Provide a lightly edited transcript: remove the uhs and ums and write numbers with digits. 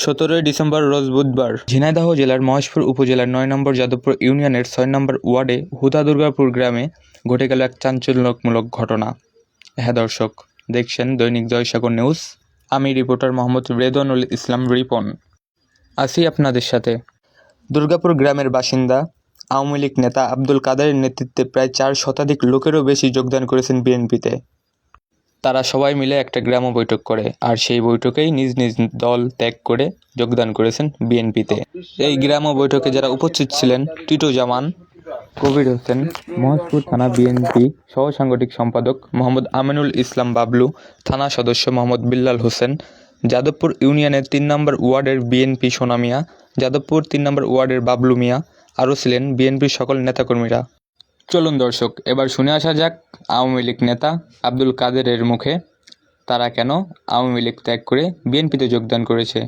17 December রোজ বুধবার ঝিনাইদহ জেলার মহেশপুর উপজেলার 9 নম্বর যাদবপুর ইউনিয়নের 6 নম্বর ওয়ার্ডে হুদা দুর্গাপুর গ্রামে ঘটে গেল এক চাঞ্চল্যমূলক ঘটনা। হ্যাঁ দর্শক, দেখছেন দৈনিক জয়সাগর নিউজ। আমি রিপোর্টার মোহাম্মদ রেদওয়ানুল ইসলাম রিপন আছি আপনাদের সাথে। দুর্গাপুর গ্রামের বাসিন্দা আওয়ামী লীগ নেতা আব্দুল কাদেরের নেতৃত্বে প্রায় 4 শতাধিক লোকেরও বেশি যোগদান করেছেন বিএনপিতে। তারা সবাই মিলে একটা গ্রাম্য বৈঠক করে, আর সেই বৈঠকেই নিজ নিজ দল ত্যাগ করে যোগদান করেছেন বিএনপিতে। এই গ্রাম্য বৈঠকে যারা উপস্থিত ছিলেন: টিটু জামান, কবির হোসেন, মহেশপুর থানা বিএনপি সহ সাংগঠনিক সম্পাদক মোহাম্মদ আমিনুল ইসলাম বাবলু, থানা সদস্য মোহাম্মদ বিল্লাল হোসেন, যাদবপুর ইউনিয়নের 3 নম্বর ওয়ার্ডের বিএনপি সোনা মিয়া, যাদবপুর 3 নম্বর ওয়ার্ডের বাবলু মিয়া, আরও ছিলেন বিএনপির সকল নেতাকর্মীরা। চলুন দর্শক, এবার শুনে আসা যাক আওয়ামী লীগ নেতা আব্দুল কাদেরের মুখে তারা কেন আওয়ামী লীগ ত্যাগ করে বিএনপিতে যোগদান করেছে।